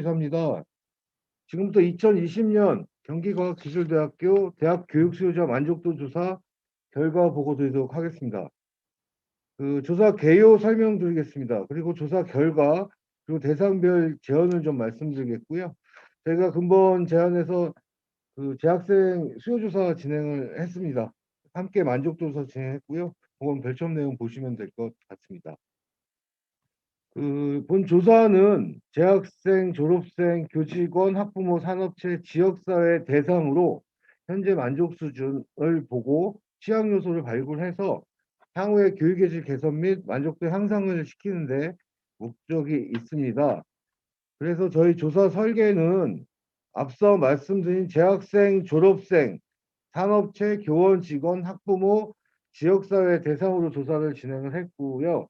이사입니다. 지금부터 2020년 경기과학기술대학교 대학 교육수요자 만족도 조사 결과 보고 드리도록 하겠습니다. 그 조사 개요 설명드리겠습니다. 그리고 조사 결과 그리고 대상별 제언을 좀 말씀드리겠고요. 저희가 근본 제안에서 그 재학생 수요조사 진행을 했습니다. 함께 만족도조사 진행했고요. 그건 별점 내용 보시면 될 것 같습니다. 본 조사는 재학생, 졸업생, 교직원, 학부모, 산업체, 지역사회 대상으로 현재 만족 수준을 보고 취약 요소를 발굴해서 향후의 교육의 질 개선 및 만족도 향상을 시키는데 목적이 있습니다. 그래서 저희 조사 설계는 앞서 말씀드린 재학생, 졸업생, 산업체, 교원, 직원, 학부모, 지역사회 대상으로 조사를 진행을 했고요.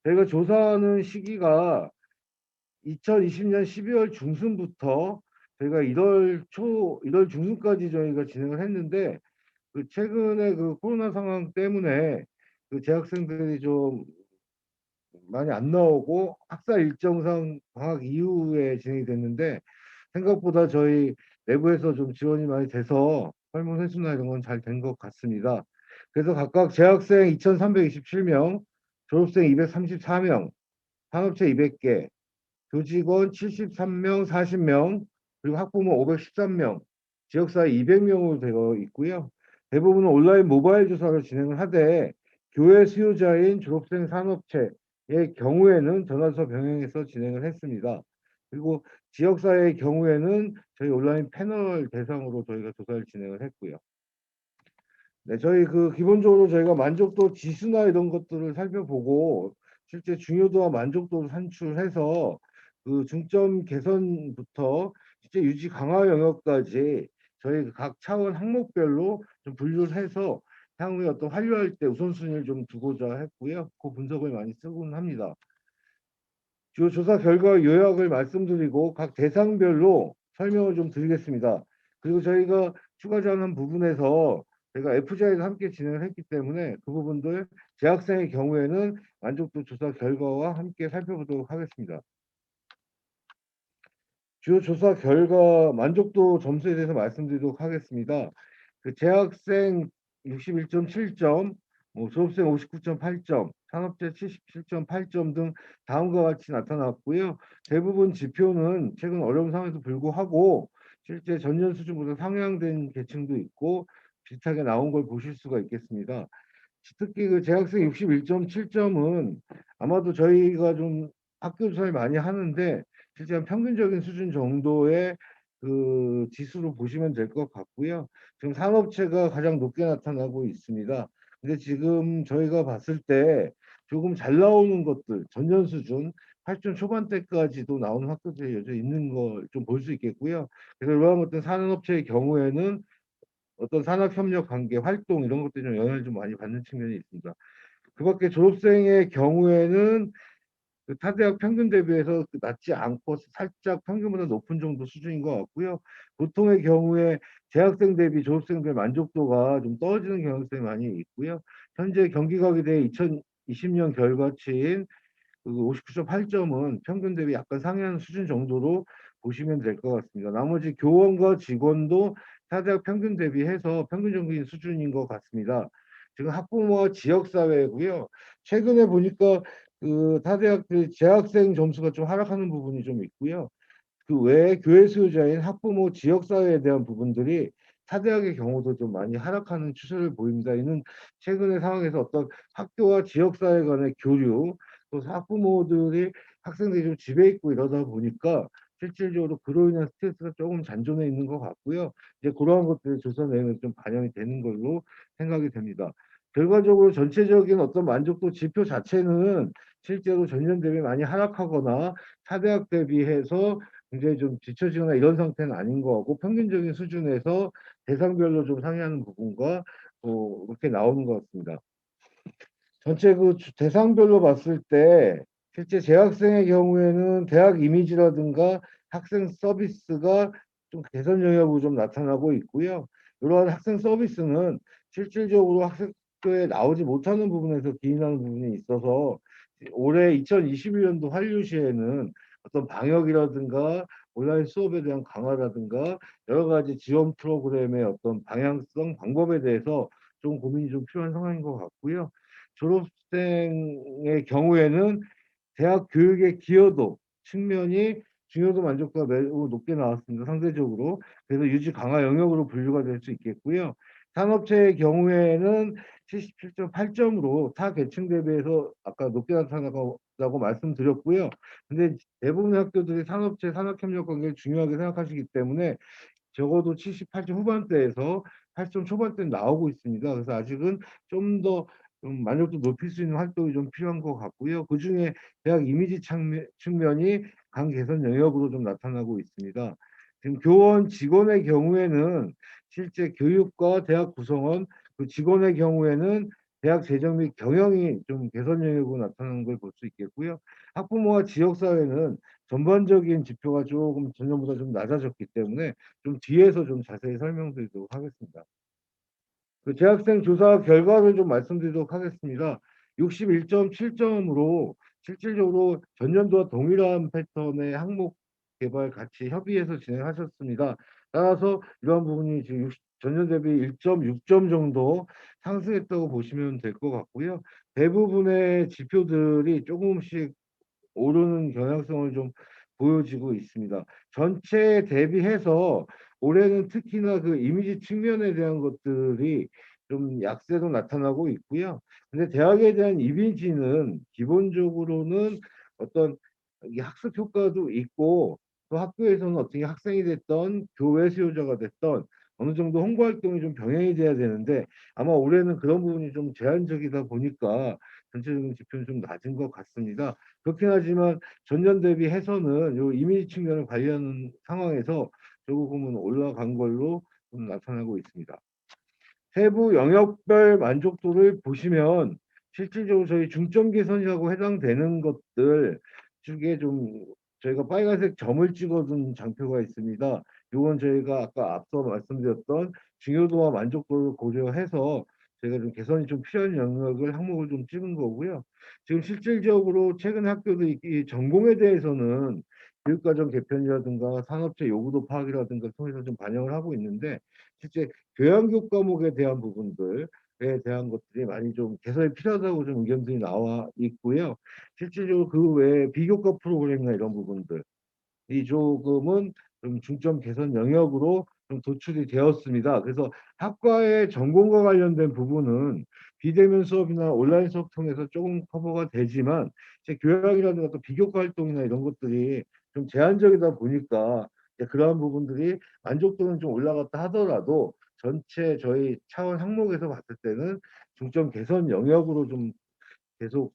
저희가 조사하는 시기가 2020년 12월 중순부터 저희가 1월 중순까지 저희가 진행을 했는데 그 최근에 그 코로나 상황 때문에 그 재학생들이 좀 많이 안 나오고 학사 일정상 방학 이후에 진행이 됐는데 생각보다 저희 내부에서 좀 지원이 많이 돼서 설문 횟수나 이런 건 잘 된 것 같습니다. 그래서 각각 재학생 2,327명, 졸업생 234명, 산업체 200개, 교직원 73명, 40명, 그리고 학부모 513명, 지역사회 200명으로 되어 있고요. 대부분은 온라인 모바일 조사를 진행을 하되 교회 수요자인 졸업생 산업체의 경우에는 전화서 병행해서 진행을 했습니다. 그리고 지역사회의 경우에는 저희 온라인 패널 대상으로 저희가 조사를 진행을 했고요. 네, 저희 그 기본적으로 저희가 만족도 지수나 이런 것들을 살펴보고 실제 중요도와 만족도를 산출해서 그 중점 개선부터 실제 유지 강화 영역까지 저희 각 차원 항목별로 좀 분류를 해서 향후에 어떤 환류할 때 우선순위를 좀 두고자 했고요. 그 분석을 많이 쓰곤 합니다. 주요 조사 결과 요약을 말씀드리고 각 대상별로 설명을 좀 드리겠습니다. 그리고 저희가 추가 제안한 부분에서 저희가 FGI도 함께 진행을 했기 때문에 그 부분들 재학생의 경우에는 만족도 조사 결과와 함께 살펴보도록 하겠습니다. 주요 조사 결과 만족도 점수에 대해서 말씀드리도록 하겠습니다. 그 재학생 61.7점, 뭐 졸업생 59.8점, 산업체 77.8점 등 다음과 같이 나타났고요. 대부분 지표는 최근 어려운 상황에도 불구하고 실제 전년 수준보다 상향된 계층도 있고 비슷하게 나온 걸 보실 수가 있겠습니다. 특히 그 재학생 61.7점은 아마도 저희가 좀 학교 조사를 많이 하는데 실제 한 평균적인 수준 정도의 그 지수로 보시면 될 것 같고요. 지금 산업체가 가장 높게 나타나고 있습니다. 근데 지금 저희가 봤을 때 조금 잘 나오는 것들 전년 수준 8점 초반대까지도 나오는 학교들이 여전히 있는 걸 좀 볼 수 있겠고요. 그래서 이러한 어떤 산업체의 경우에는 어떤 산학협력 관계 활동 이런 것들이 좀 영향을 좀 많이 받는 측면이 있습니다. 그밖에 졸업생의 경우에는 그 타대학 평균 대비해서 낮지 않고 살짝 평균보다 높은 정도 수준인 것 같고요. 보통의 경우에 재학생 대비 졸업생들 만족도가 좀 떨어지는 경향성이 많이 있고요. 현재 경기과학에 대해 2020년 결과치인 그 59.8점은 평균 대비 약간 상회하는 수준 정도로 보시면 될 것 같습니다. 나머지 교원과 직원도 타대학 평균 대비해서 평균적인 수준인 것 같습니다. 지금 학부모와 지역사회고요. 최근에 보니까 그 타대학들 재학생 점수가 좀 하락하는 부분이 좀 있고요. 그 외에 교회 수요자인 학부모 지역사회에 대한 부분들이 타대학의 경우도 좀 많이 하락하는 추세를 보입니다. 이는 최근의 상황에서 어떤 학교와 지역사회 간의 교류, 또 학부모들이 학생들이 좀 집에 있고 이러다 보니까 실질적으로 그로 인한 스트레스가 조금 잔존해 있는 것 같고요. 이제 그러한 것들이 조사 내용에 좀 반영이 되는 걸로 생각이 됩니다. 결과적으로 전체적인 어떤 만족도 지표 자체는 실제로 전년 대비 많이 하락하거나 타대학 대비해서 굉장히 좀 뒤처지거나 이런 상태는 아닌 것 같고 평균적인 수준에서 대상별로 좀 상회하는 부분과 그렇게 나오는 것 같습니다. 전체 그 대상별로 봤을 때 실제 재학생의 경우에는 대학 이미지라든가 학생 서비스가 좀 개선 영역으로 좀 나타나고 있고요. 이러한 학생 서비스는 실질적으로 학생교에 나오지 못하는 부분에서 기인하는 부분이 있어서 올해 2021년도 환류 시에는 어떤 방역이라든가 온라인 수업에 대한 강화라든가 여러 가지 지원 프로그램의 어떤 방향성, 방법에 대해서 좀 고민이 좀 필요한 상황인 것 같고요. 졸업생의 경우에는 대학 교육의 기여도 측면이 중요도 만족도가 매우 높게 나왔습니다. 상대적으로. 그래서 유지 강화 영역으로 분류가 될 수 있겠고요. 산업체의 경우에는 77.8점으로 타 계층 대비해서 아까 높게 나타나고 말씀드렸고요. 근데 대부분의 학교들이 산업체 산학협력 관계를 중요하게 생각하시기 때문에 적어도 78점 후반대에서 80점 초반대 나오고 있습니다. 그래서 아직은 좀 더 좀 만족도 높일 수 있는 활동이 좀 필요한 것 같고요. 그중에 대학 이미지 측면이 강 개선 영역으로 좀 나타나고 있습니다. 지금 교원 직원의 경우에는 실제 교육과 대학 구성원 그 직원의 경우에는 대학 재정 및 경영이 좀 개선 영역으로 나타나는 걸 볼 수 있겠고요. 학부모와 지역사회는 전반적인 지표가 조금 전년보다 좀 낮아졌기 때문에 좀 뒤에서 좀 자세히 설명드리도록 하겠습니다. 그 재학생 조사 결과를 좀 말씀드리도록 하겠습니다. 61.7점으로 실질적으로 전년도와 동일한 패턴의 항목 개발 같이 협의해서 진행하셨습니다. 따라서 이러한 부분이 지금 전년 대비 1.6점 정도 상승했다고 보시면 될 것 같고요. 대부분의 지표들이 조금씩 오르는 경향성을 좀 보여지고 있습니다. 전체에 대비해서 올해는 특히나 그 이미지 측면에 대한 것들이 좀 약세로 나타나고 있고요. 근데 대학에 대한 이미지는 기본적으로는 어떤 이 학습 효과도 있고 또 학교에서는 어떻게 학생이 됐던 교외 수요자가 됐던 어느 정도 홍보 활동이 좀 병행이 돼야 되는데 아마 올해는 그런 부분이 좀 제한적이다 보니까 전체적인 지표는 좀 낮은 것 같습니다. 그렇긴 하지만 전년 대비해서는 요 이미지 측면을 관리하는 상황에서 조금은 올라간 걸로 좀 나타나고 있습니다. 세부 영역별 만족도를 보시면 실질적으로 저희 중점 개선이라고 해당되는 것들 중에 좀 저희가 빨간색 점을 찍어둔 장표가 있습니다. 이건 저희가 아까 앞서 말씀드렸던 중요도와 만족도를 고려해서 저희가 좀 개선이 좀 필요한 영역을 항목을 좀 찍은 거고요. 지금 실질적으로 최근 학교들 이 전공에 대해서는 교육과정 개편이라든가 산업체 요구도 파악이라든가 통해서 좀 반영을 하고 있는데 실제 교양교 과목에 대한 부분들에 대한 것들이 많이 좀 개선이 필요하다고 좀 의견들이 나와 있고요. 실질적으로 그 외에 비교과 프로그램이나 이런 부분들 이 조금은 좀 중점 개선 영역으로 좀 도출이 되었습니다. 그래서 학과의 전공과 관련된 부분은 비대면 수업이나 온라인 수업 통해서 조금 커버가 되지만 제 교양이라든가 또 비교과 활동이나 이런 것들이 좀 제한적이다 보니까 그러한 부분들이 만족도는 좀 올라갔다 하더라도 전체 저희 차원 항목에서 봤을 때는 중점 개선 영역으로 좀 계속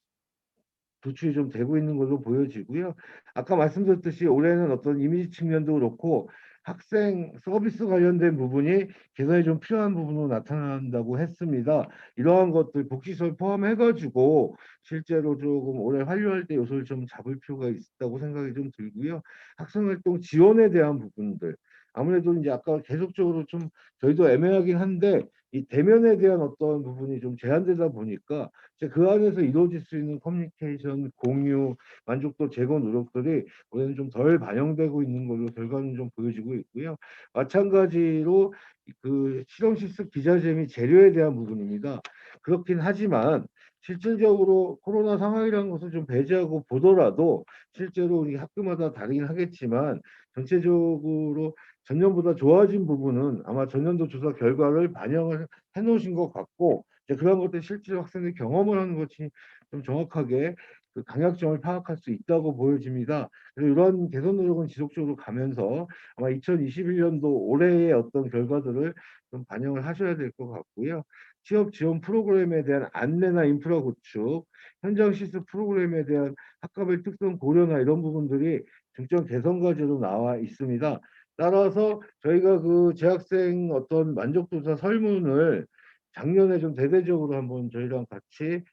도출이 좀 되고 있는 걸로 보여지고요. 아까 말씀드렸듯이 올해는 어떤 이미지 측면도 그렇고 학생 서비스 관련된 부분이 개선이 좀 필요한 부분으로 나타난다고 했습니다. 이러한 것들 복지설 포함해가지고 실제로 조금 올해 환류할 때 요소를 좀 잡을 필요가 있다고 생각이 좀 들고요. 학생활동 지원에 대한 부분들 아무래도 이제 아까 계속적으로 좀 저희도 애매하긴 한데 이 대면에 대한 어떤 부분이 좀 제한되다 보니까 그 안에서 이루어질 수 있는 커뮤니케이션, 공유, 만족도 제고 노력들이 올해는 좀 덜 반영되고 있는 걸로 결과는 좀 보여지고 있고요. 마찬가지로 그 실험 실습 기자재 및 재료에 대한 부분입니다. 그렇긴 하지만 실질적으로 코로나 상황이라는 것을 좀 배제하고 보더라도 실제로 우리 학교마다 다르긴 하겠지만 전체적으로 전년보다 좋아진 부분은 아마 전년도 조사 결과를 반영을 해 놓으신 것 같고 그런 것들 실제로 학생들이 경험을 하는 것이 좀 정확하게 그 강약점을 파악할 수 있다고 보여집니다. 그래서 이런 개선 노력은 지속적으로 가면서 아마 2021년도 올해의 어떤 결과들을 좀 반영을 하셔야 될 것 같고요. 취업 지원 프로그램에 대한 안내나 인프라 구축, 현장 실습 프로그램에 대한 학과별 특성 고려나 이런 부분들이 중점 개선 과제로 나와 있습니다. 따라서 저희가 그 재학생 어떤 만족도사 설문을 작년에 좀 대대적으로 한번 저희랑 같이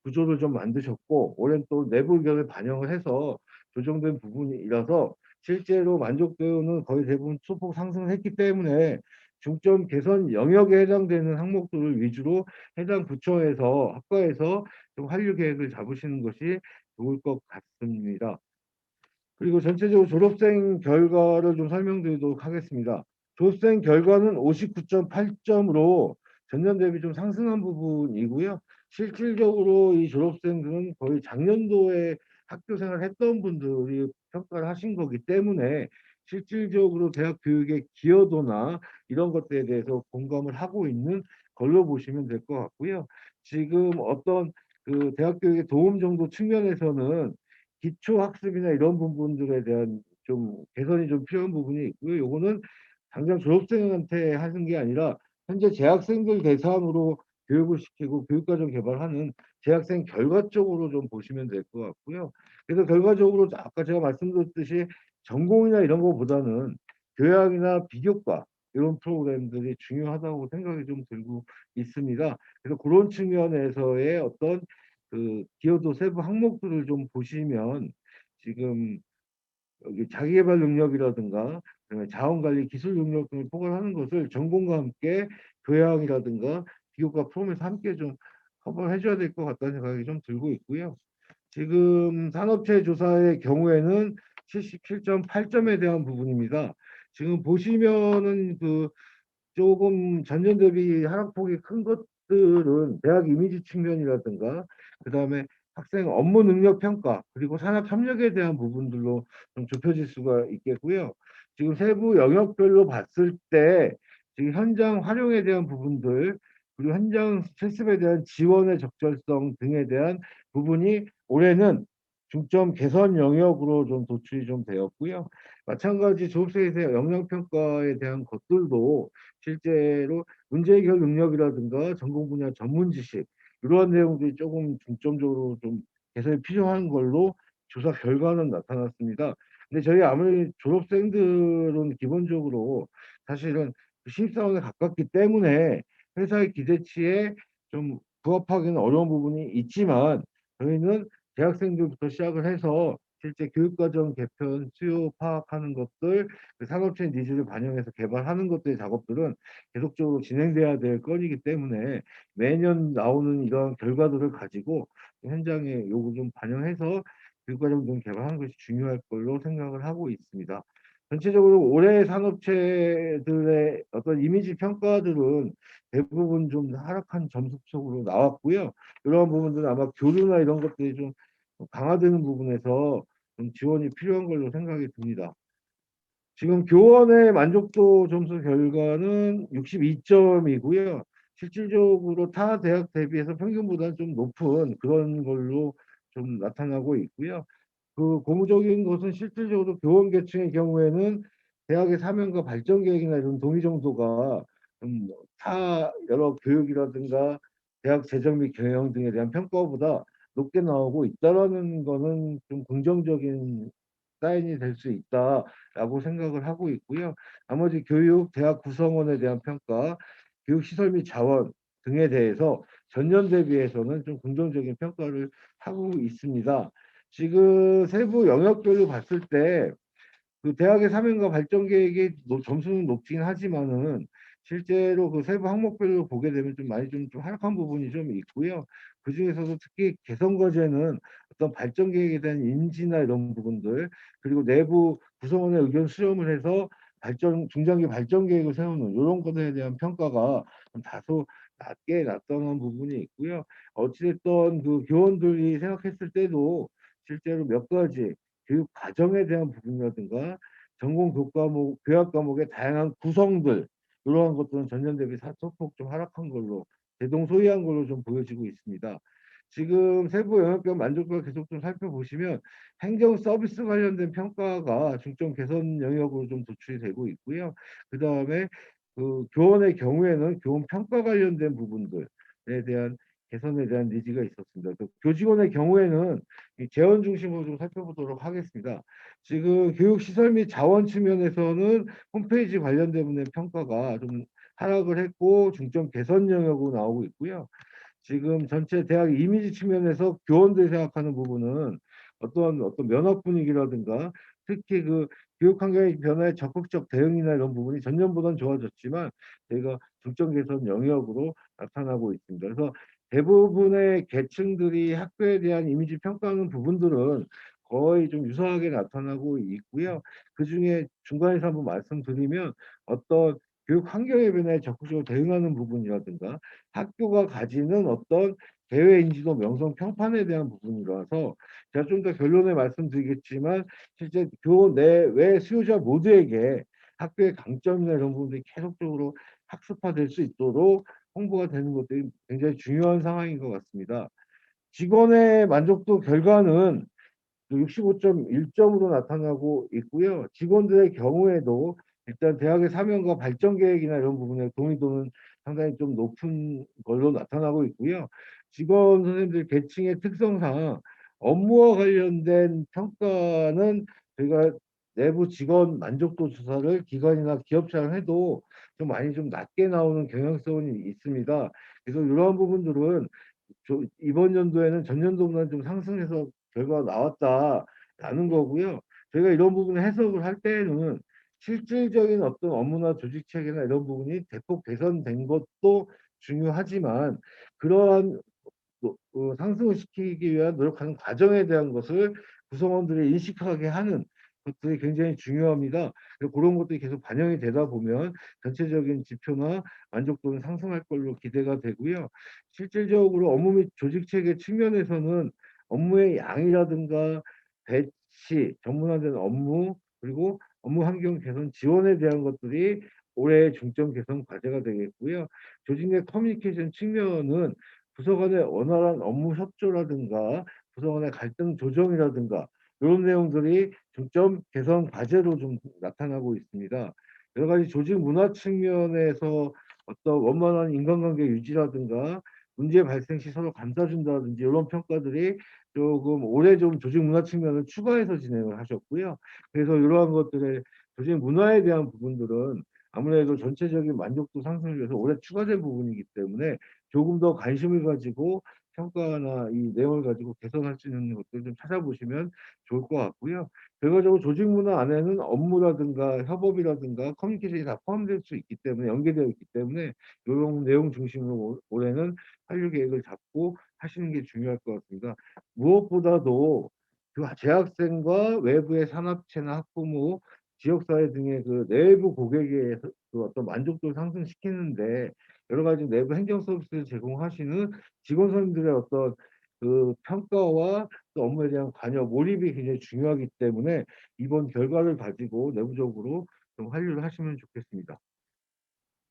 구조를 좀 만드셨고 올해는 또 내부 의견을 반영을 해서 조정된 부분이라서 실제로 만족도는 거의 대부분 소폭 상승했기 때문에 중점 개선 영역에 해당되는 항목들을 위주로 해당 부처에서 학과에서 좀 환류 계획을 잡으시는 것이 좋을 것 같습니다. 그리고 전체적으로 졸업생 결과를 좀 설명드리도록 하겠습니다. 졸업생 결과는 59.8점으로 전년 대비 좀 상승한 부분이고요. 실질적으로 이 졸업생들은 거의 작년도에 학교 생활을 했던 분들이 평가를 하신 거기 때문에 실질적으로 대학 교육의 기여도나 이런 것들에 대해서 공감을 하고 있는 걸로 보시면 될 것 같고요. 지금 어떤 그 대학 교육의 도움 정도 측면에서는 기초 학습이나 이런 부분들에 대한 좀 개선이 좀 필요한 부분이 있고요. 요거는 당장 졸업생한테 하는 게 아니라 현재 재학생들 대상으로 교육을 시키고 교육과정 개발하는 재학생 결과 쪽으로 좀 보시면 될 것 같고요. 그래서 결과적으로 아까 제가 말씀드렸듯이 전공이나 이런 거보다는 교양이나 비교과 이런 프로그램들이 중요하다고 생각이 좀 들고 있습니다. 그래서 그런 측면에서의 어떤 그 기여도 세부 항목들을 좀 보시면 지금 여기 자기계발 능력이라든가 그다음에 자원관리 기술 능력 등을 포괄하는 것을 전공과 함께 교양이라든가 기업과 프로그램에서 함께 좀 커버해 줘야 될 것 같다는 생각이 좀 들고 있고요. 지금 산업체 조사의 경우에는 77.8점에 대한 부분입니다. 지금 보시면은 그 조금 전년 대비 하락폭이 큰 것들은 대학 이미지 측면이라든가 그다음에 학생 업무 능력 평가 그리고 산업 협력에 대한 부분들로 좀 좁혀질 수가 있겠고요. 지금 세부 영역별로 봤을 때 지금 현장 활용에 대한 부분들 그리고 현장 실습에 대한 지원의 적절성 등에 대한 부분이 올해는 중점 개선 영역으로 좀 도출이 좀 되었고요. 마찬가지 졸업생에 대한 역량평가에 대한 것들도 실제로 문제 해결 능력이라든가 전공 분야 전문 지식 이러한 내용들이 조금 중점적으로 좀 개선이 필요한 걸로 조사 결과는 나타났습니다. 근데 저희 아무리 졸업생들은 기본적으로 사실은 신입사원에 가깝기 때문에 회사의 기대치에 좀 부합하기는 어려운 부분이 있지만 저희는 대학생들부터 시작을 해서 실제 교육과정 개편, 수요 파악하는 것들, 그 산업체 니즈를 반영해서 개발하는 것들의 작업들은 계속적으로 진행돼야 될 건이기 때문에 매년 나오는 이런 결과들을 가지고 현장에 요구 좀 반영해서 교육과정 좀 개발하는 것이 중요할 걸로 생각을 하고 있습니다. 전체적으로 올해 산업체들의 어떤 이미지 평가들은 대부분 좀 하락한 점수 속으로 나왔고요. 이러한 부분들은 아마 교류나 이런 것들이 좀 강화되는 부분에서 좀 지원이 필요한 걸로 생각이 듭니다. 지금 교원의 만족도 점수 결과는 62점이고요. 실질적으로 타 대학 대비해서 평균보다는 좀 높은 그런 걸로 좀 나타나고 있고요. 그 고무적인 것은 실질적으로 교원 계층의 경우에는 대학의 사명과 발전 계획이나 이런 동의 정도가 타 여러 교육이라든가 대학 재정 및 경영 등에 대한 평가보다 높게 나오고 있다라는 거는 좀 긍정적인 사인이 될 수 있다라고 생각을 하고 있고요. 나머지 교육, 대학 구성원에 대한 평가, 교육 시설 및 자원 등에 대해서 전년 대비해서는 좀 긍정적인 평가를 하고 있습니다. 지금 세부 영역별로 봤을 때 그 대학의 사명과 발전 계획이 점수는 높긴 하지만은 실제로 그 세부 항목별로 보게 되면 좀 많이 좀 하락한 부분이 좀 있고요. 그 중에서도 특히 개선 과제는 어떤 발전 계획에 대한 인지나 이런 부분들 그리고 내부 구성원의 의견 수렴을 해서 발전 중장기 발전 계획을 세우는 이런 것에 대한 평가가 좀 다소 낮게 나타난 부분이 있고요. 어찌됐든 그 교원들이 생각했을 때도 실제로 몇 가지 교육 과정에 대한 부분이라든가 전공 교과목, 교학 과목의 다양한 구성들 이러한 것들은 전년 대비 소폭 좀 하락한 걸로 대동소이한 걸로 좀 보여지고 있습니다. 지금 세부 영역별 만족도를 계속 좀 살펴보시면 행정 서비스 관련된 평가가 중점 개선 영역으로 좀 도출이 되고 있고요. 그 다음에 그 교원의 경우에는 교원 평가 관련된 부분들에 대한 개선에 대한 니즈가 있었습니다. 또 교직원의 경우에는 이 재원 중심으로 좀 살펴보도록 하겠습니다. 지금 교육시설 및 자원 측면에서는 홈페이지 관련된 부분의 평가가 좀 하락을 했고 중점 개선 영역으로 나오고 있고요. 지금 전체 대학 이미지 측면에서 교원들이 생각하는 부분은 어떤 면학 분위기라든가 특히 그 교육 환경의 변화에 적극적 대응이나 이런 부분이 전년보다는 좋아졌지만 저희가 중점 개선 영역으로 나타나고 있습니다. 그래서 대부분의 계층들이 학교에 대한 이미지 평가하는 부분들은 거의 좀 유사하게 나타나고 있고요. 그중에 중간에서 한번 말씀드리면 어떤 교육 환경의 변화에 적극적으로 대응하는 부분이라든가 학교가 가지는 어떤 대외 인지도 명성 평판에 대한 부분이라서 제가 좀 더 결론에 말씀드리겠지만 실제 교원 내외 수요자 모두에게 학교의 강점이나 이런 부분들이 계속적으로 학습화될 수 있도록 홍보가 되는 것들이 굉장히 중요한 상황인 것 같습니다. 직원의 만족도 결과는 65.1점으로 나타나고 있고요. 직원들의 경우에도 일단 대학의 사명과 발전 계획이나 이런 부분에 동의도는 상당히 좀 높은 걸로 나타나고 있고요. 직원 선생님들 계층의 특성상 업무와 관련된 평가는 저희가 내부 직원 만족도 조사를 기관이나 기업체랑 해도 좀 많이 좀 낮게 나오는 경향성이 있습니다. 그래서 이러한 부분들은 이번 연도에는 전년도보다 좀 상승해서 결과가 나왔다라는 거고요. 저희가 이런 부분을 해석을 할 때에는 실질적인 어떤 업무나 조직 체계나 이런 부분이 대폭 개선된 것도 중요하지만 그러한 상승을 시키기 위한 노력하는 과정에 대한 것을 구성원들이 인식하게 하는 것들이 굉장히 중요합니다. 그리고 그런 것들이 계속 반영이 되다 보면 전체적인 지표나 만족도는 상승할 걸로 기대가 되고요. 실질적으로 업무 및 조직 체계 측면에서는 업무의 양이라든가 배치, 전문화된 업무, 그리고 업무 환경 개선 지원에 대한 것들이 올해의 중점 개선 과제가 되겠고요. 조직 내 커뮤니케이션 측면은 부서 간의 원활한 업무 협조라든가 부서 간의 갈등 조정이라든가 이런 내용들이 중점 개선 과제로 좀 나타나고 있습니다. 여러 가지 조직 문화 측면에서 어떤 원만한 인간관계 유지라든가 문제 발생 시 서로 감싸준다든지 이런 평가들이 조금 올해 좀 조직 문화 측면을 추가해서 진행을 하셨고요. 그래서 이러한 것들의 조직 문화에 대한 부분들은 아무래도 전체적인 만족도 상승을 위해서 올해 추가된 부분이기 때문에 조금 더 관심을 가지고 평가나 이 내용을 가지고 개선할 수 있는 것들 좀 찾아보시면 좋을 것 같고요. 결과적으로 조직 문화 안에는 업무라든가 협업이라든가 커뮤니케이션이 다 포함될 수 있기 때문에 연계되어 있기 때문에 이런 내용 중심으로 올해는 활류 계획을 잡고 하시는 게 중요할 것 같습니다. 무엇보다도 그 재학생과 외부의 산업체나 학부모, 지역사회 등의 그 내부 고객의 그 어떤 만족도를 상승시키는데 여러 가지 내부 행정 서비스를 제공하시는 직원 선생님들의 어떤 그 평가와 또 업무에 대한 관여 몰입이 굉장히 중요하기 때문에 이번 결과를 가지고 내부적으로 좀 활용을 하시면 좋겠습니다.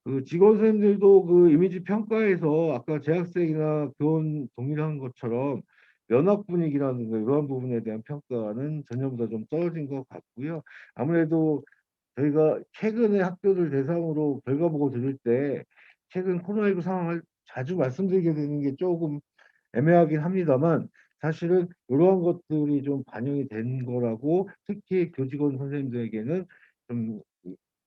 그 직원 선생님들도 그 이미지 평가에서 아까 재학생이나 교원 동일한 것처럼 면학 분위기라는 거 이러한 부분에 대한 평가는 전년보다 좀 떨어진 것 같고요. 아무래도 저희가 최근에 학교들 대상으로 결과 보고 드릴 때 최근 코로나19 상황을 자주 말씀드리게 되는 게 조금 애매하긴 합니다만 사실은 이러한 것들이 좀 반영이 된 거라고 특히 교직원 선생님들에게는 좀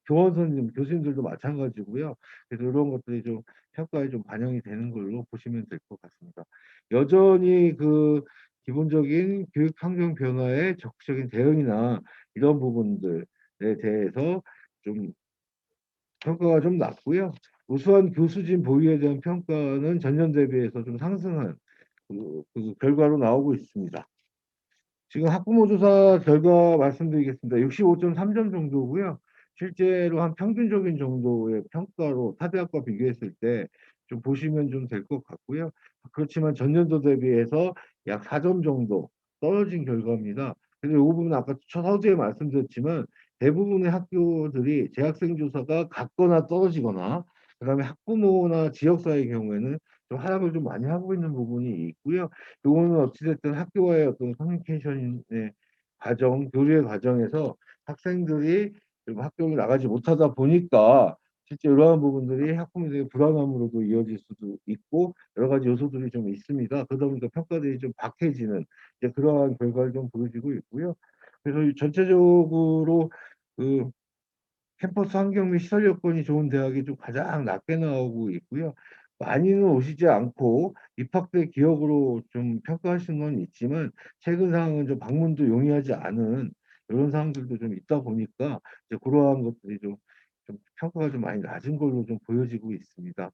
교원 선생님, 교수님들도 마찬가지고요. 그래서 이런 것들이 좀 평가에 좀 반영이 되는 걸로 보시면 될 것 같습니다. 여전히 그 기본적인 교육 환경 변화에 적극적인 대응이나 이런 부분들에 대해서 좀 평가가 좀 낮고요. 우수한 교수진 보유에 대한 평가는 전년 대비해서 좀 상승한 그 결과로 나오고 있습니다. 지금 학부모 조사 결과 말씀드리겠습니다. 65.3점 정도고요. 실제로 한 평균적인 정도의 평가로 타 대학과 비교했을 때 좀 보시면 좀 될 것 같고요. 그렇지만 전년도 대비해서 약 4점 정도 떨어진 결과입니다. 그래서 이 부분은 아까 서두에 말씀드렸지만 대부분의 학교들이 재학생 조사가 같거나 떨어지거나 그다음에 학부모나 지역사회의 경우에는 좀 하락을 좀 많이 하고 있는 부분이 있고요. 요거는 어찌됐든 학교와의 어떤 커뮤니케이션의 과정, 교류의 과정에서 학생들이 좀 학교를 나가지 못하다 보니까 실제 이러한 부분들이 학부모들의 불안함으로도 이어질 수도 있고 여러 가지 요소들이 좀 있습니다. 그러다 보니까 평가들이 좀 박해지는 이제 그러한 결과를 좀 보여지고 있고요. 그래서 전체적으로 그 캠퍼스 환경 및 시설 여건이 좋은 대학이 좀 가장 낮게 나오고 있고요. 많이는 오시지 않고 입학때 기억으로 좀 평가하시는 건 있지만 최근 상황은 좀 방문도 용이하지 않은 이런 상황들도 좀 있다 보니까 이제 그러한 것들이 좀 평가가 좀 많이 낮은 걸로 좀 보여지고 있습니다.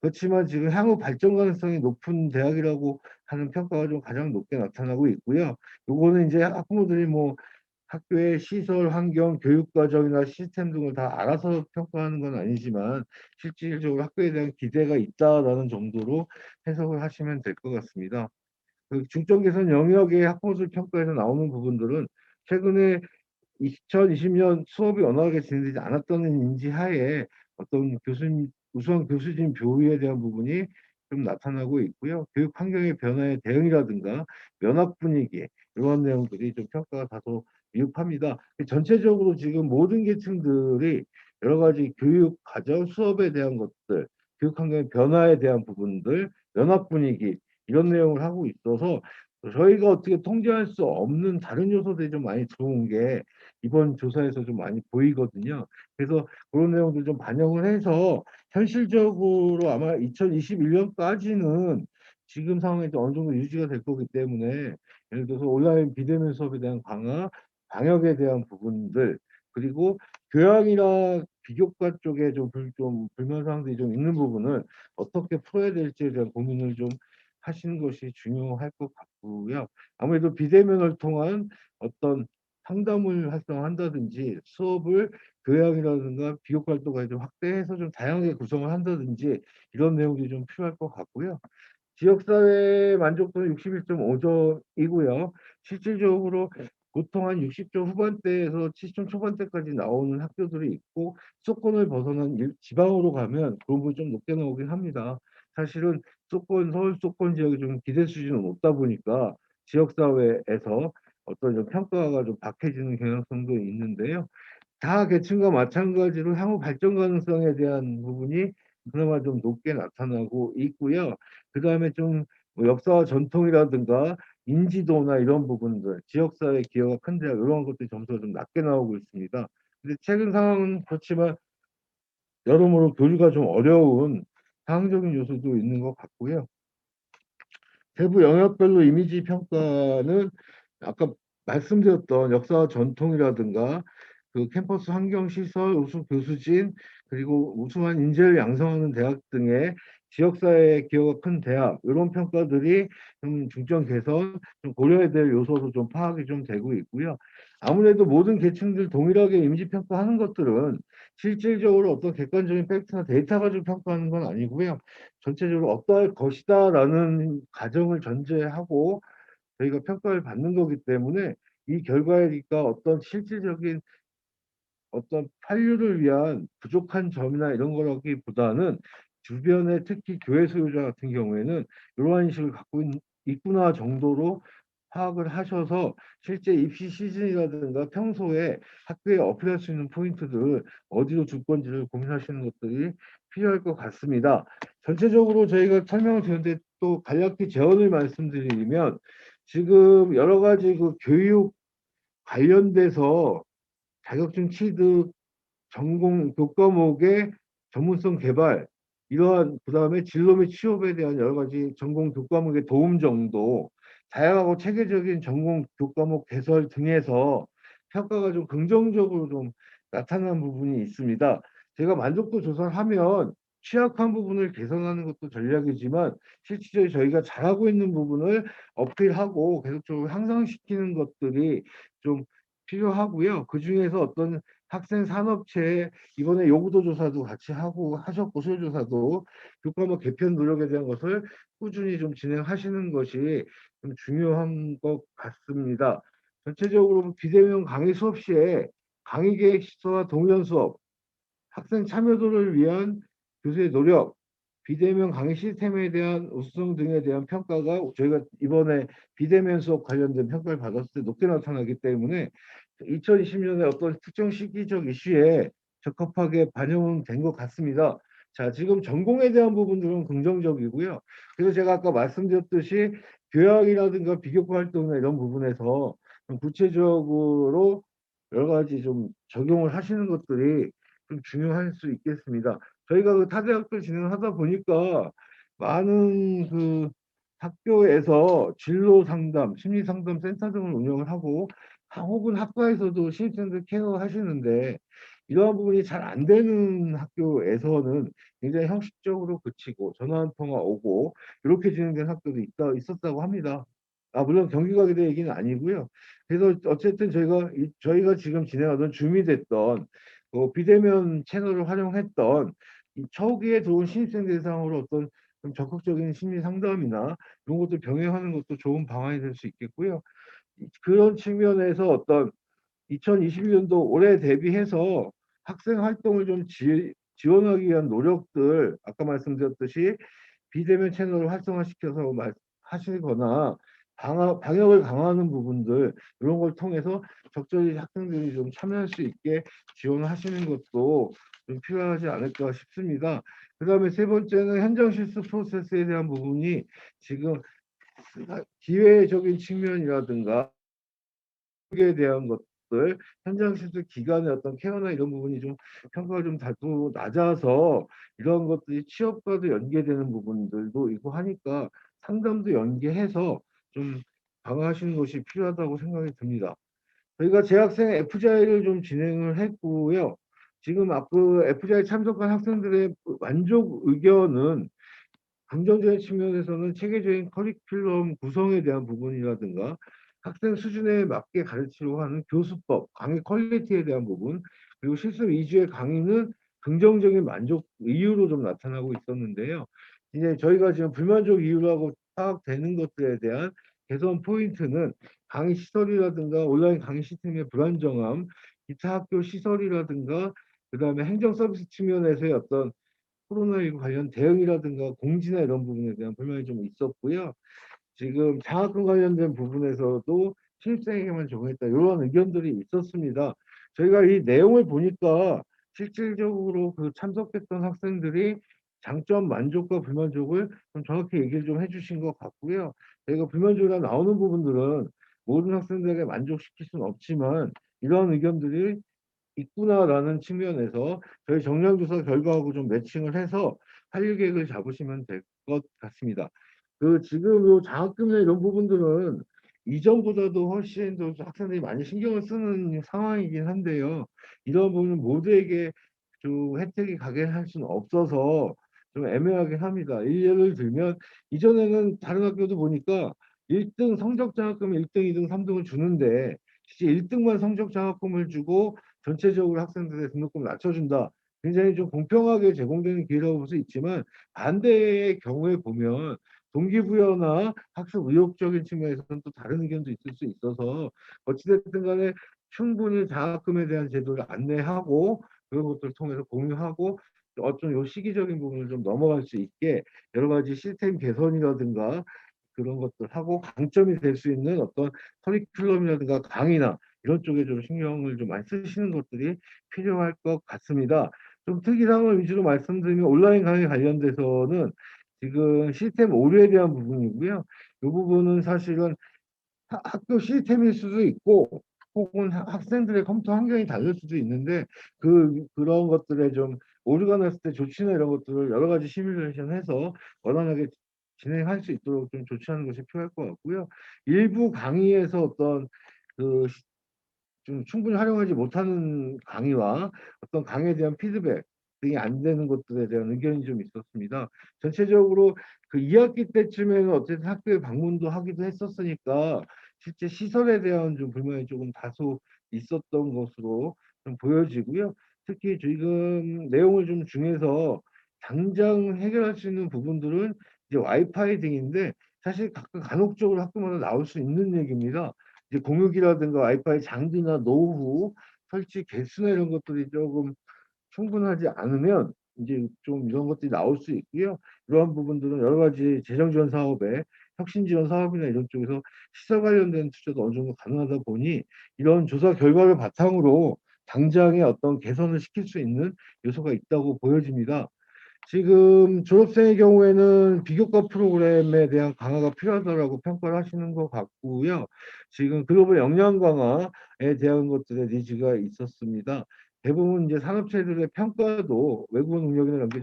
그렇지만 지금 향후 발전 가능성이 높은 대학이라고 하는 평가가 좀 가장 높게 나타나고 있고요. 요거는 이제 학부모들이 뭐 학교의 시설, 환경, 교육 과정이나 시스템 등을 다 알아서 평가하는 건 아니지만 실질적으로 학교에 대한 기대가 있다라는 정도로 해석을 하시면 될 것 같습니다. 그 중점 개선 영역의 학부모들 평가에서 나오는 부분들은 최근에 2020년 수업이 원활하게 진행되지 않았다는 인지하에 어떤 교수님, 우수한 교수진 교육에 대한 부분이 좀 나타나고 있고요. 교육 환경의 변화에 대응이라든가 면학 분위기 이런 내용들이 좀 평가가 다소 미흡합니다. 전체적으로 지금 모든 계층들이 여러 가지 교육 과정 수업에 대한 것들, 교육 환경의 변화에 대한 부분들, 면학 분위기 이런 내용을 하고 있어서 저희가 어떻게 통제할 수 없는 다른 요소들이 좀 많이 들어온 게 이번 조사에서 좀 많이 보이거든요. 그래서 그런 내용들 좀 반영을 해서 현실적으로 아마 2021년까지는 지금 상황이 좀 어느 정도 유지가 될 거기 때문에 예를 들어서 온라인 비대면 수업에 대한 강화, 방역에 대한 부분들 그리고 교양이나 비교과 쪽에 좀 불만 사항들이 좀 있는 부분을 어떻게 풀어야 될지에 대한 고민을 좀 하시는 것이 중요할 것 같고요. 아무래도 비대면을 통한 어떤 상담을 활성화한다든지 수업을 교양이라든가 비교과 활동까지 좀 확대해서 좀 다양하게 구성을 한다든지 이런 내용들이 좀 필요할 것 같고요. 지역사회 만족도는 61.5점이고요. 실질적으로 보통 한 60점 후반대에서 70점 초반대까지 나오는 학교들이 있고 수도권을 벗어난 지방으로 가면 그런 부분이 좀 높게 나오긴 합니다. 사실은 수도권, 서울 수도권 지역이 좀 기대 수준은 높다 보니까 지역사회에서 어떤 좀 평가가 좀 박해지는 경향성도 있는데요. 다 계층과 마찬가지로 향후 발전 가능성에 대한 부분이 그나마 좀 높게 나타나고 있고요. 그 다음에 좀뭐 역사와 전통이라든가 인지도나 이런 부분들, 지역사회 기여가 큰 대학 이런 것들이 점수가 좀 낮게 나오고 있습니다. 근데 최근 상황은 그렇지만 여러모로 교류가 좀 어려운 상황적인 요소도 있는 것 같고요. 세부 영역별로 이미지 평가는 아까 말씀드렸던 역사와 전통이라든가 그 캠퍼스 환경 시설, 우수 교수진 그리고 우수한 인재를 양성하는 대학 등의 지역사회의 기여가 큰 대학 이런 평가들이 좀 중점 개선 좀 고려해야 될 요소도 좀 파악이 좀 되고 있고요. 아무래도 모든 계층들 동일하게 이미지 평가하는 것들은 실질적으로 어떤 객관적인 팩트나 데이터 가지고 평가하는 건 아니고요. 전체적으로 어떠할 것이다라는 가정을 전제하고 저희가 평가를 받는 거기 때문에 이 결과가 어떤 실질적인 어떤 판류를 위한 부족한 점이나 이런 거라기보다는 주변에 특히 교회 소유자 같은 경우에는 이러한 인식을 갖고 있구나 정도로 파악을 하셔서 실제 입시 시즌이라든가 평소에 학교에 어필할 수 있는 포인트들 어디로 줄 건지를 고민하시는 것들이 필요할 것 같습니다. 전체적으로 저희가 설명을 드렸는데 또 간략히 재원을 말씀드리면 지금 여러 가지 그 교육 관련돼서 자격증 취득, 전공 교과목의 전문성 개발, 이러한 그다음에 진로 및 취업에 대한 여러 가지 전공 교과목의 도움 정도, 다양하고 체계적인 전공 교과목 개설 등에서 평가가 좀 긍정적으로 좀 나타난 부분이 있습니다. 제가 만족도 조사를 하면 취약한 부분을 개선하는 것도 전략이지만 실질적으로 저희가 잘하고 있는 부분을 어필하고 계속적으로 향상시키는 것들이 좀 필요하고요. 그 중에서 어떤 학생 산업체에 이번에 요구도 조사도 같이 하고 하셨고 수요조사도 교과목 개편 노력에 대한 것을 꾸준히 좀 진행하시는 것이 좀 중요한 것 같습니다. 전체적으로 비대면 강의 수업 시에 강의 계획 시서와 동연 수업, 학생 참여도를 위한 교수의 노력, 비대면 강의 시스템에 대한 우수성 등에 대한 평가가 저희가 이번에 비대면 수업 관련된 평가를 받았을 때 높게 나타나기 때문에 2020년에 어떤 특정 시기적 이슈에 적합하게 반영된 것 같습니다. 자, 지금 전공에 대한 부분들은 긍정적이고요. 그래서 제가 아까 말씀드렸듯이 교양이라든가 비교과 활동이나 이런 부분에서 좀 구체적으로 여러 가지 좀 적용을 하시는 것들이 좀 중요할 수 있겠습니다. 저희가 그 타대학교 진행하다 보니까 많은 그 학교에서 진로 상담, 심리 상담 센터 등을 운영을 하고 혹은 학과에서도 신입생들 케어 하시는데 이러한 부분이 잘 안 되는 학교에서는 굉장히 형식적으로 그치고 전화 한 통화 오고 이렇게 진행된 학교도 있었다고 합니다. 물론 경기가게대 얘기는 아니고요. 그래서 어쨌든 저희가 지금 진행하던 줌이 됐던 비대면 채널을 활용했던 이 초기에 들어온 신입생 대상으로 어떤 좀 적극적인 심리 상담이나 이런 것들 병행하는 것도 좋은 방안이 될 수 있겠고요. 그런 측면에서 어떤 2021년도 올해 대비해서 학생 활동을 좀 지원하기 위한 노력들, 아까 말씀드렸듯이 비대면 채널을 활성화시켜서 하시거나 방역을 강화하는 부분들 이런 걸 통해서 적절히 학생들이 좀 참여할 수 있게 지원하시는 것도 좀 필요하지 않을까 싶습니다. 그다음에 세 번째는 현장 실습 프로세스에 대한 부분이 지금 기회적인 측면이라든가 에 대한 것들, 현장 실습 기간의 어떤 케어나 이런 부분이 좀 평가가 좀 다소 낮아서 이런 것들이 취업과도 연계되는 부분들도 있고 하니까 상담도 연계해서 좀 강화하시는 것이 필요하다고 생각이 듭니다. 저희가 재학생 FGI를 좀 진행을 했고요. 지금 그 FGI 참석한 학생들의 만족 의견은 긍정적인 측면에서는 체계적인 커리큘럼 구성에 대한 부분이라든가 학생 수준에 맞게 가르치려고 하는 교수법, 강의 퀄리티에 대한 부분, 그리고 실습 위주의 강의는 긍정적인 만족 이유로 좀 나타나고 있었는데요. 이제 저희가 지금 불만족 이유라고 파악되는 것들에 대한 개선 포인트는 강의 시설이라든가 온라인 강의 시스템의 불안정함, 기타 학교 시설이라든가 그다음에 행정 서비스 측면에서의 어떤 코로나19 관련 대응이라든가 공지나 이런 부분에 대한 불만이 좀 있었고요. 지금 장학금 관련된 부분에서도 신입생에게만 적용했다 이런 의견들이 있었습니다. 저희가 이 내용을 보니까 실질적으로 그 참석했던 학생들이 장점 만족과 불만족을 좀 정확히 얘기를 좀 해주신 것 같고요. 저희가 불만족이라 나오는 부분들은 모든 학생들에게 만족시킬 수는 없지만 이러한 의견들이 있구나라는 측면에서 저희 정량조사 결과하고 좀 매칭을 해서 활용 계획을 잡으시면 될 것 같습니다. 지금 요 장학금이나 이런 부분들은 이전보다도 훨씬 더 학생들이 많이 신경을 쓰는 상황이긴 한데요. 이런 부분은 모두에게 좀 혜택이 가게 할 수는 없어서 좀 애매하긴 합니다. 예를 들면 이전에는 다른 학교도 보니까 1등 성적 장학금 1등, 2등, 3등을 주는데 실제 1등만 성적 장학금을 주고 전체적으로 학생들의 등록금을 낮춰준다. 굉장히 좀 공평하게 제공되는 기회라고 볼 수 있지만 반대의 경우에 보면 동기부여나 학습 의욕적인 측면에서는 또 다른 의견도 있을 수 있어서 어찌됐든 간에 충분히 장학금에 대한 제도를 안내하고 그런 것들을 통해서 공유하고 어떤 요 시기적인 부분을 좀 넘어갈 수 있게 여러 가지 시스템 개선이라든가 그런 것들 하고 강점이 될 수 있는 어떤 커리큘럼이라든가 강의나 이런 쪽에 좀 신경을 좀 많이 쓰시는 것들이 필요할 것 같습니다. 좀 특이사항을 위주로 말씀드리면 온라인 강의 관련돼서는 지금 시스템 오류에 대한 부분이고요. 이 부분은 사실은 학교 시스템일 수도 있고 혹은 학생들의 컴퓨터 환경이 다를 수도 있는데 그런 것들에 좀 오류가 났을 때 조치나 이런 것들을 여러 가지 시뮬레이션 해서 원활하게 진행할 수 있도록 좀 조치하는 것이 필요할 것 같고요. 일부 강의에서 어떤 그 좀 충분히 활용하지 못하는 강의와 어떤 강의에 대한 피드백 등이 안 되는 것들에 대한 의견이 좀 있었습니다. 전체적으로 그 2학기 때쯤에는 어쨌든 학교에 방문도 하기도 했었으니까 실제 시설에 대한 좀 불만이 조금 다소 있었던 것으로 좀 보여지고요. 특히 지금 내용을 좀 중에서 당장 해결할 수 있는 부분들은 이제 와이파이 등인데 사실 간혹적으로 학교마다 나올 수 있는 얘기입니다. 이제 공유기라든가 와이파이 장비나 노후, 설치 개수나 이런 것들이 조금 충분하지 않으면 이제 좀 이런 것들이 나올 수 있고요. 이러한 부분들은 여러 가지 재정 지원 사업에 혁신 지원 사업이나 이런 쪽에서 시설 관련된 투자도 어느 정도 가능하다 보니 이런 조사 결과를 바탕으로 당장의 어떤 개선을 시킬 수 있는 요소가 있다고 보여집니다. 지금 졸업생의 경우에는 비교과 프로그램에 대한 강화가 필요하다라고 평가를 하시는 것 같고요. 지금 글로벌 역량 강화에 대한 것들의 니즈가 있었습니다. 대부분 이제 산업체들의 평가도 외국어 능력이나 이런 게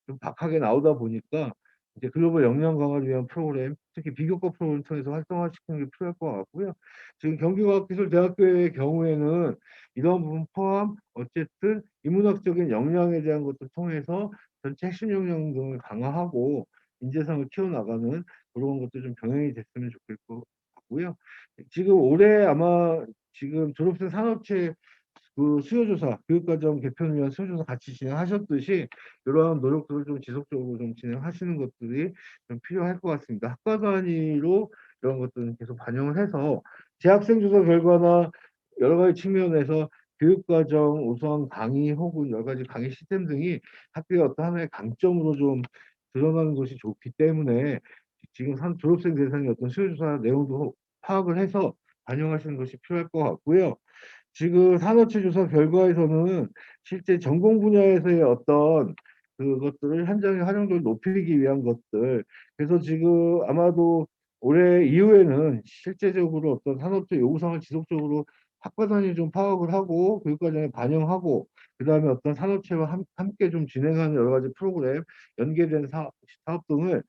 좀 박하게 나오다 보니까 이제 글로벌 역량 강화를 위한 프로그램 특히 비교과 프로그램을 통해서 활성화시키는 게 필요할 것 같고요. 지금 경기과학기술대학교의 경우에는 이런 부분 포함 어쨌든 인문학적인 역량에 대한 것을 통해서 전체 핵심 역량 등을 강화하고 인재상을 키워나가는 그런 것도 좀 병행이 됐으면 좋을 것 같고요. 지금 올해 아마 지금 졸업생 산업체 그 수요조사, 교육과정 개편을 위한 수요조사 같이 진행하셨듯이 이러한 노력들을 좀 지속적으로 좀 진행하시는 것들이 좀 필요할 것 같습니다. 학과 단위로 이런 것들은 계속 반영을 해서 재학생 조사 결과나 여러 가지 측면에서 교육과정, 우수한 강의 혹은 여러 가지 강의 시스템 등이 학교의 어떤 하나의 강점으로 좀 드러나는 것이 좋기 때문에 지금 졸업생 대상의 어떤 수요조사 내용도 파악을 해서 반영하시는 것이 필요할 것 같고요. 지금 산업체 조사 결과에서는 실제 전공 분야에서의 어떤 그것들을 현장의 활용도를 높이기 위한 것들. 그래서 지금 아마도 올해 이후에는 실제적으로 어떤 산업체 요구사항을 지속적으로 학과 단위 좀 파악을 하고 교육과정에 반영하고 그다음에 어떤 산업체와 함께 좀 진행하는 여러 가지 프로그램, 연계된 사업 등을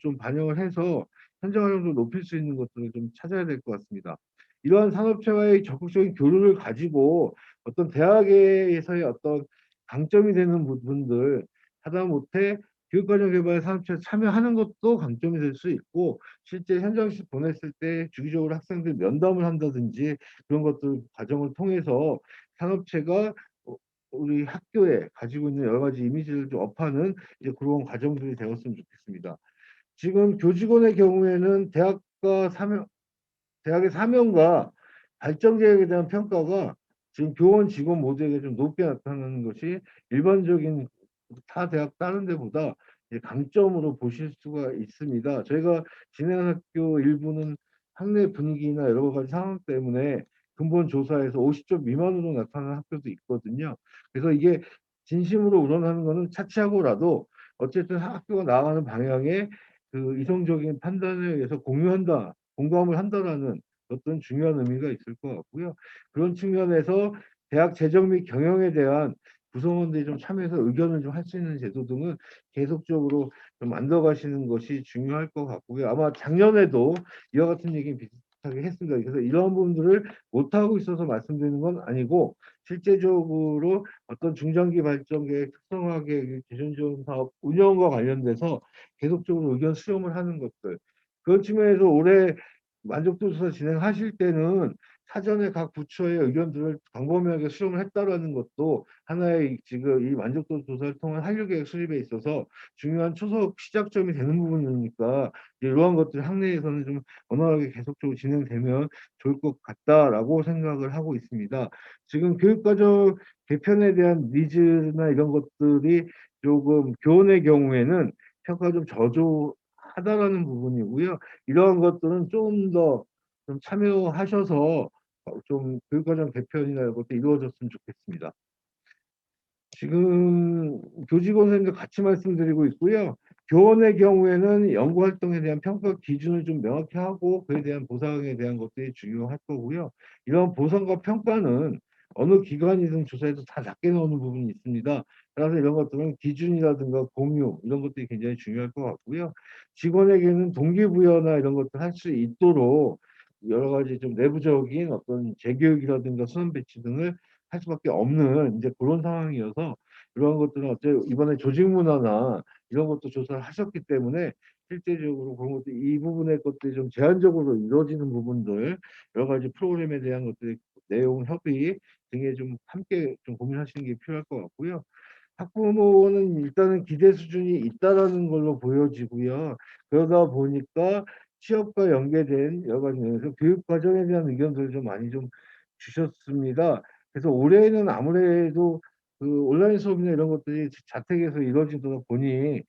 좀 반영을 해서 현장 활용도를 높일 수 있는 것들을 좀 찾아야 될 것 같습니다. 이러한 산업체와의 적극적인 교류를 가지고 어떤 대학에서의 어떤 강점이 되는 부분들 하다못해 교육과정 개발에 산업체에 참여하는 것도 강점이 될 수 있고 실제 현장실 보냈을 때 주기적으로 학생들 면담을 한다든지 그런 것들 과정을 통해서 산업체가 우리 학교에 가지고 있는 여러 가지 이미지를 좀 업하는 이제 그런 과정들이 되었으면 좋겠습니다. 지금 교직원의 경우에는 대학의 사명과 발전 계획에 대한 평가가 지금 교원 직원 모두에게 좀 높게 나타나는 것이 일반적인 타 대학 다른 데보다 강점으로 보실 수가 있습니다. 저희가 진행한 학교 일부는 학내 분위기나 여러 가지 상황 때문에 근본 조사에서 50점 미만으로 나타나는 학교도 있거든요. 그래서 이게 진심으로 우러나는 것은 차치하고라도 어쨌든 학교가 나아가는 방향에 그 이성적인 판단에 의해서 공감을 한다라는 어떤 중요한 의미가 있을 것 같고요. 그런 측면에서 대학 재정 및 경영에 대한 구성원들이 좀 참여해서 의견을 좀 할 수 있는 제도 등은 계속적으로 좀 만들어가시는 것이 중요할 것 같고요. 아마 작년에도 이와 같은 얘기 비슷하게 했습니다. 그래서 이러한 부분들을 못하고 있어서 말씀드리는 건 아니고 실제적으로 어떤 중장기 발전 계획, 특성화 계획, 개선 지원 사업 운영과 관련돼서 계속적으로 의견 수렴을 하는 것들. 그런 측면에서 올해 만족도 조사 진행하실 때는 사전에 각 부처의 의견들을 광범위하게 수렴을 했다라는 것도 하나의 지금 이 만족도 조사를 통한 한류계획 수립에 있어서 중요한 초석 시작점이 되는 부분이니까 이러한 것들이 학내에서는 좀 원활하게 계속적으로 진행되면 좋을 것 같다라고 생각을 하고 있습니다. 지금 교육과정 개편에 대한 니즈나 이런 것들이 조금 교원의 경우에는 평가가 좀 저조하다라는 부분이고요. 이러한 것들은 좀 더 좀 참여하셔서 좀 교육과정 개편이나 이런 것도 이루어졌으면 좋겠습니다. 지금 교직원 선생님도 같이 말씀드리고 있고요. 교원의 경우에는 연구 활동에 대한 평가 기준을 좀 명확히 하고 그에 대한 보상에 대한 것들이 중요할 거고요. 이런 보상과 평가는 어느 기관이든 조사에도 다 작게 나오는 부분이 있습니다. 따라서 이런 것들은 기준이라든가 공유 이런 것들이 굉장히 중요할 것 같고요. 직원에게는 동기부여나 이런 것들 할 수 있도록 여러 가지 좀 내부적인 어떤 재교육이라든가 수험 배치 등을 할 수밖에 없는 이제 그런 상황이어서 이러한 것들은 어째 이번에 조직 문화나 이런 것도 조사를 하셨기 때문에 실제적으로 그런 것들 이 부분의 것들이 좀 제한적으로 이루어지는 부분들 여러 가지 프로그램에 대한 것들이 내용 협의 등에 좀 함께 좀 고민하시는 게 필요할 것 같고요. 학부모는 일단은 기대 수준이 있다라는 걸로 보여지고요. 그러다 보니까 취업과 연계된 여러 가지 면에서 교육 과정에 대한 의견들을 좀 많이 좀 주셨습니다. 그래서 올해는 아무래도 그 온라인 수업이나 이런 것들이 자택에서 이루어지다 보니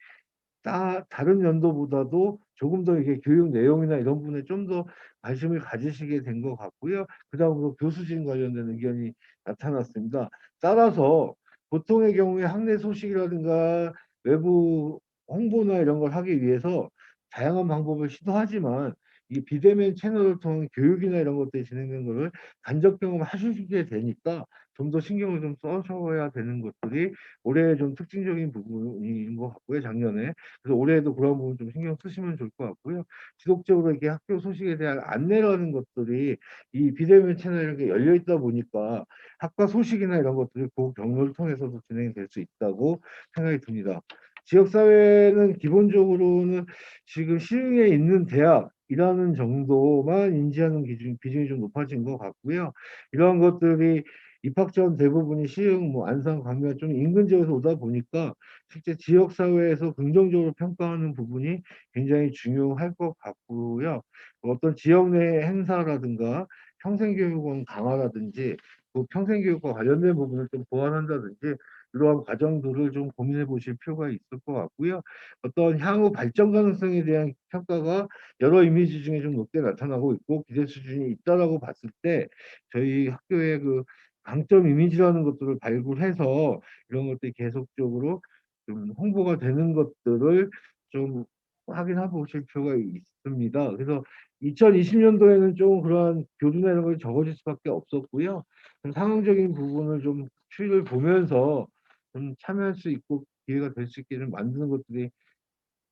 다른 연도보다도 조금 더 이게 교육 내용이나 이런 부분에 좀 더 관심을 가지시게 된 것 같고요. 그다음으로 교수진 관련된 의견이 나타났습니다. 따라서 보통의 경우에 학내 소식이라든가 외부 홍보나 이런 걸 하기 위해서 다양한 방법을 시도하지만 이 비대면 채널을 통한 교육이나 이런 것들이 진행된 거를 간접 경험하시게 되니까 좀 더 신경을 좀 써셔야 되는 것들이 올해 좀 특징적인 부분인 것 같고요, 작년에. 그래서 올해에도 그런 부분 좀 신경 쓰시면 좋을 것 같고요. 지속적으로 이렇게 학교 소식에 대한 안내라는 것들이 이 비대면 채널 이렇게 열려 있다 보니까 학과 소식이나 이런 것들이 그 경로를 통해서도 진행이 될 수 있다고 생각이 듭니다. 지역사회는 기본적으로는 지금 시흥에 있는 대학이라는 정도만 인지하는 비중이 좀 높아진 것 같고요. 이러한 것들이 입학 전 대부분이 시흥, 뭐 안산, 광명 좀 인근 지역에서 오다 보니까 실제 지역사회에서 긍정적으로 평가하는 부분이 굉장히 중요할 것 같고요. 어떤 지역 내 행사라든가 평생교육원 강화라든지 그 평생교육과 관련된 부분을 좀 보완한다든지 이러한 과정들을 좀 고민해 보실 필요가 있을 것 같고요. 어떤 향후 발전 가능성에 대한 평가가 여러 이미지 중에 좀 높게 나타나고 있고 기대 수준이 있다라고 봤을 때 저희 학교의 그 강점 이미지라는 것들을 발굴해서 이런 것들이 계속적으로 좀 홍보가 되는 것들을 좀 확인해 보실 필요가 있습니다. 그래서 2020년도에는 좀 그러한 교류나 이런 것이 적어질 수밖에 없었고요. 좀 상황적인 부분을 좀 추이를 보면서 좀 참여할 수 있고 기회가 될 수 있게 좀 만드는 것들이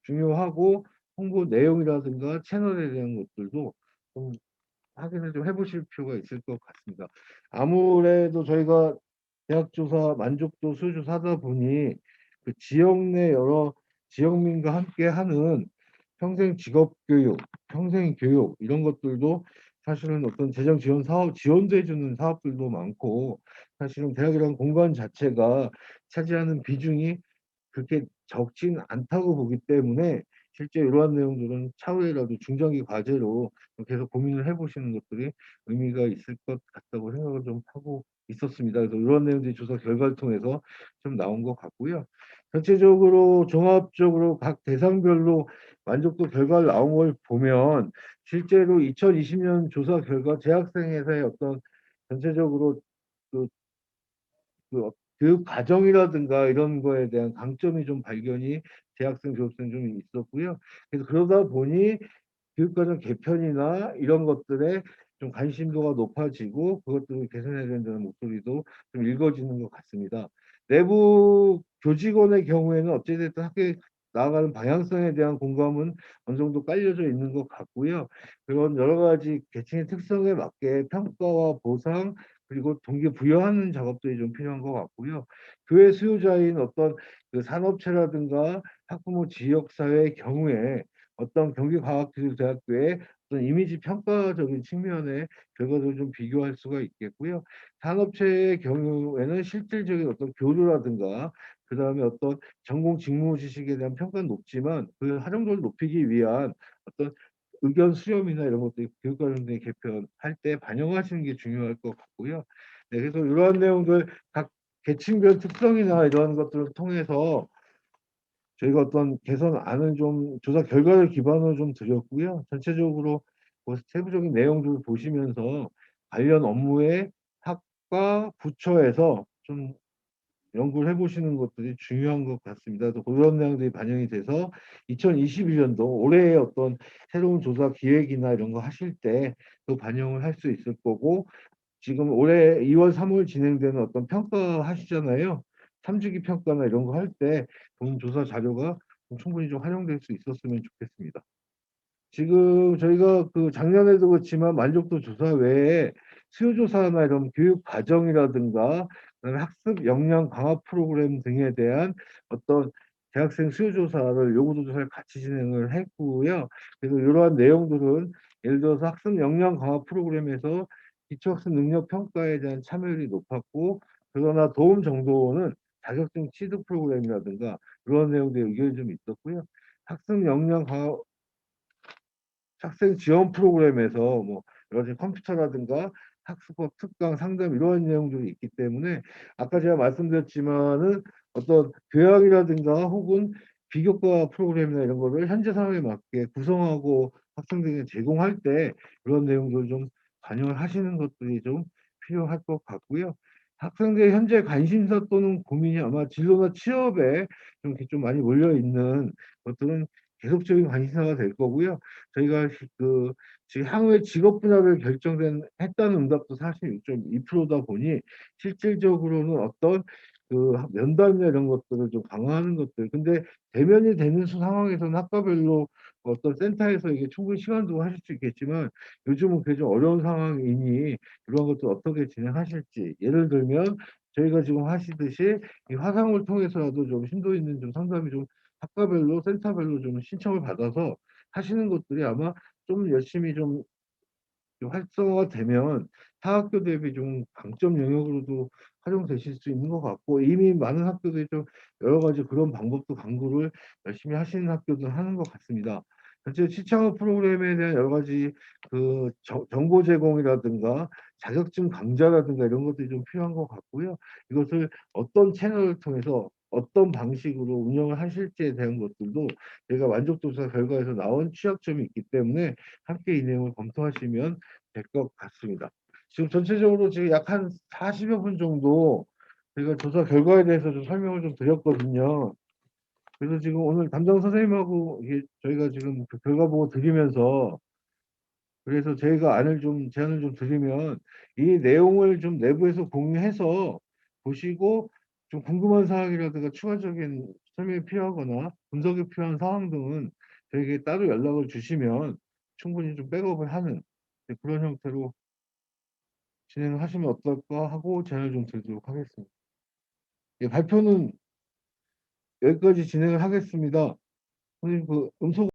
중요하고 홍보 내용이라든가 채널에 대한 것들도 좀 확인을 좀 해보실 필요가 있을 것 같습니다. 아무래도 저희가 대학조사 만족도 수요조사하다 보니 그 지역 내 여러 지역민과 함께 하는 평생 직업교육, 평생 교육 이런 것들도 사실은 어떤 재정 지원 사업 지원도 해주는 사업들도 많고 사실은 대학이라는 공간 자체가 차지하는 비중이 그렇게 적진 않다고 보기 때문에 실제 이러한 내용들은 차후에라도 중장기 과제로 계속 고민을 해보시는 것들이 의미가 있을 것 같다고 생각을 좀 하고 있었습니다. 그래서 이런 내용들이 조사 결과를 통해서 좀 나온 것 같고요. 전체적으로 종합적으로 각 대상별로 만족도 결과를 나온 걸 보면 실제로 2020년 조사 결과 재학생에서의 어떤 전체적으로 그 그 교육 과정이라든가 이런 거에 대한 강점이 좀 발견이 대학생, 졸업생 좀 있었고요. 그래서 그러다 보니 교육과정 개편이나 이런 것들에 좀 관심도가 높아지고 그것들을 개선해야 된다는 목소리도 좀 읽어지는 것 같습니다. 내부 교직원의 경우에는 어찌됐든 학교에 나아가는 방향성에 대한 공감은 어느 정도 깔려져 있는 것 같고요. 그런 여러 가지 계층의 특성에 맞게 평가와 보상 그리고 동기부여하는 작업들이 좀 필요한 것 같고요. 교회 수요자인 어떤 그 산업체라든가 학부모 지역사회의 경우에 어떤 경기과학기술대학교의 어떤 이미지 평가적인 측면의 결과들을 좀 비교할 수가 있겠고요. 산업체의 경우에는 실질적인 어떤 교류라든가 그다음에 어떤 전공 직무 지식에 대한 평가는 높지만 그 활용도를 높이기 위한 어떤 의견 수렴이나 이런 것들이 교육과정의 개편할 때 반영하시는 게 중요할 것 같고요. 네, 그래서 이러한 내용들 각 계층별 특성이나 이런 것들을 통해서 저희가 어떤 개선안을 좀 조사 결과를 기반으로 좀 드렸고요. 전체적으로 그 세부적인 내용들을 보시면서 관련 업무에 학과 부처에서 좀 연구를 해보시는 것들이 중요한 것 같습니다. 그래서 그런 내용들이 반영이 돼서 2021년도 올해의 어떤 새로운 조사 기획이나 이런 거 하실 때 또 반영을 할 수 있을 거고 지금 올해 2월, 3월 진행되는 어떤 평가 하시잖아요. 3주기 평가나 이런 거 할 때 본 조사 자료가 충분히 좀 활용될 수 있었으면 좋겠습니다. 지금 저희가 그 작년에도 그렇지만 만족도 조사 외에 수요조사나 이런 교육 과정이라든가 그다음에 학습 역량 강화 프로그램 등에 대한 어떤 대학생 수요조사를 요구도 조사를 같이 진행을 했고요. 그래서 이러한 내용들은 예를 들어서 학습 역량 강화 프로그램에서 기초학습 능력 평가에 대한 참여율이 높았고 그러나 도움 정도는 자격증 취득 프로그램이라든가 그런 내용들의 의견이 좀 있었고요. 학습 역량 강화 학생 지원 프로그램에서 뭐 여러 가지 컴퓨터라든가 학습법 특강 상담 이러한 내용들이 있기 때문에 아까 제가 말씀드렸지만은 어떤 교양이라든가 혹은 비교과 프로그램이나 이런 거를 현재 상황에 맞게 구성하고 학생들에게 제공할 때 그런 내용들을 좀 반영을 하시는 것들이 좀 필요할 것 같고요. 학생들의 현재 관심사 또는 고민이 아마 진로나 취업에 좀 이렇게 좀 많이 몰려 있는 것들은 계속적인 관심사가 될 거고요. 저희가 지금 향후에 직업 분야별 했다는 응답도 46.2%다 보니 실질적으로는 어떤 면담이나 이런 것들을 좀 강화하는 것들. 근데 대면이 되는 상황에서는 학과별로 어떤 센터에서 이게 충분히 시간 두고 하실 수 있겠지만 요즘은 그게 좀 어려운 상황이니 이런 것들 어떻게 진행하실지. 예를 들면 저희가 지금 하시듯이 이 화상을 통해서라도 좀 심도 있는 좀 상담이 좀 학과별로 센터별로 좀 신청을 받아서 하시는 것들이 아마 좀 열심히 좀 활성화되면 타 학교 대비 좀 강점 영역으로도 활용되실 수 있는 것 같고 이미 많은 학교들이 좀 여러 가지 그런 방법도 강구를 열심히 하시는 학교들 하는 것 같습니다. 전체 시창업 프로그램에 대한 여러 가지 정보 제공이라든가 자격증 강좌라든가 이런 것들이 좀 필요한 것 같고요. 이것을 어떤 채널을 통해서 어떤 방식으로 운영을 하실지에 대한 것들도 저희가 만족도사 결과에서 나온 취약점이 있기 때문에 함께 이 내용을 검토하시면 될 것 같습니다. 지금 전체적으로 지금 약 한 40여 분 정도 저희가 조사 결과에 대해서 좀 설명을 좀 드렸거든요. 그래서 지금 오늘 담당 선생님하고 이게 저희가 지금 그 결과 보고 드리면서 그래서 저희가 제안을 좀 드리면 이 내용을 좀 내부에서 공유해서 보시고 좀 궁금한 사항이라든가 추가적인 설명이 필요하거나 분석이 필요한 사항 등은 저에게 따로 연락을 주시면 충분히 좀 백업을 하는 그런 형태로 진행을 하시면 어떨까 하고 제안을 좀 드리도록 하겠습니다. 예, 발표는 여기까지 진행을 하겠습니다. 선생님 음성